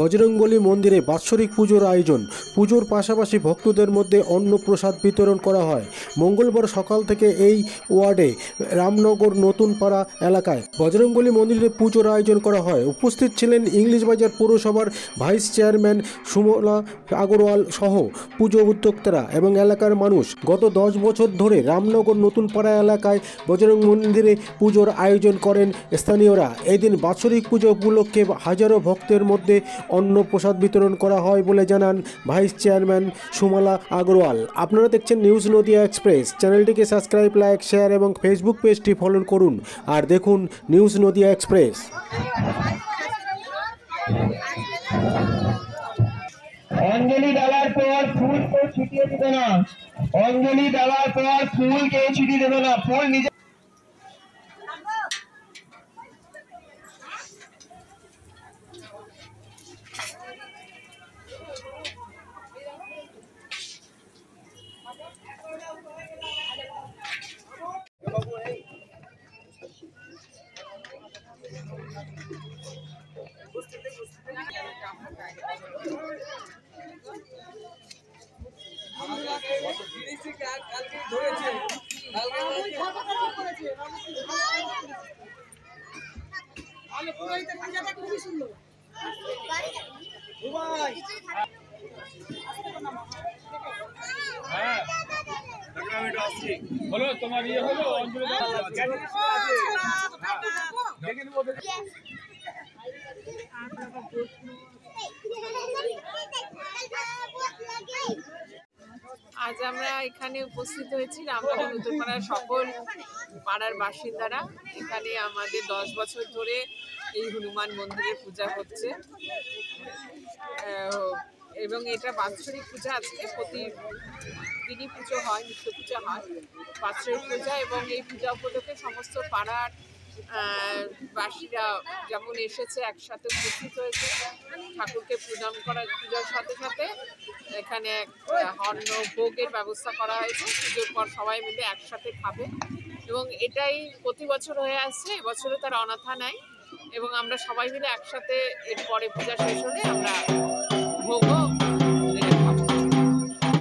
বজরংবলী মন্দিরে বাৎসরিক পুজোর আয়োজন। পুজোর পাশাপাশি ভক্তদের মধ্যে অন্ন প্রসাদ বিতরণ করা হয়। মঙ্গলবার সকাল থেকে এই ওয়ার্ডে রামনগর নতুন পাড়া এলাকায় বজরংবলী মন্দিরে পুজোর আয়োজন করা হয়। উপস্থিত ছিলেন ইংলিশ বাজার পৌরসভার ভাইস চেয়ারম্যান সুমলা আগরওয়াল সহ পুজো উদ্যোক্তারা এবং এলাকার মানুষ। গত 10 বছর ধরে রামনগর নতুন পাড়া এলাকায় বজরং মন্দিরে পুজোর আয়োজন করেন স্থানীয়রা। এদিন বাৎসরিক পুজো উপলক্ষে হাজারো ভক্তের মধ্যে অন্ন প্রসাদ বিতরণ করা হয় বলে জানান ভাইস চেয়ারম্যান সুমলা আগরওয়াল। আপনারা দেখছেন নিউজ নদিয়া এক্সপ্রেস। চ্যানেলটিকে সাবস্ক্রাইব, লাইক, শেয়ার এবং ফেসবুক পেজটি ফলো করুন আর দেখুন নিউজ নদিয়া এক্সপ্রেস। অঞ্জলি দেওয়ার পর ফুল কেউ ছিটিয়ে দিবে না। অঞ্জলি দেওয়ার পর ফুল কেউ ছিটিয়ে দেবে না। ফুল নিজে বলো তোমার ইয়ে হলো অঞ্জলি আজ আমরা এখানে উপস্থিত হয়েছি রামনগর নতুন পাড়ার সকল পাড়ার বাসিন্দারা। এখানে আমাদের 10 বছর ধরে এই হনুমান মন্দিরে পূজা হচ্ছে এবং এটা বাৎসরিক পূজা। আজকে প্রতিদিনই পুজো হয়, নিত্য পূজা হয়, বাৎসরিক পূজা। এবং এই পূজা উপলক্ষে সমস্ত পাড়ার বাসীরা যেমন এসেছে একসাথে উপস্থিত হয়েছে ঠাকুরকে প্রণাম করার পূজার সাথে সাথে এখানে অন্ন ভোগের ব্যবস্থা করা হয়েছে। পুজোর পর সবাই মিলে একসাথে খাবে এবং এটাই প্রতি বছর হয়ে আসছে। এবছরও তার অনাথা নাই এবং আমরা সবাই মিলে একসাথে এরপরে পূজা শেষ হলে আমরা ভোগও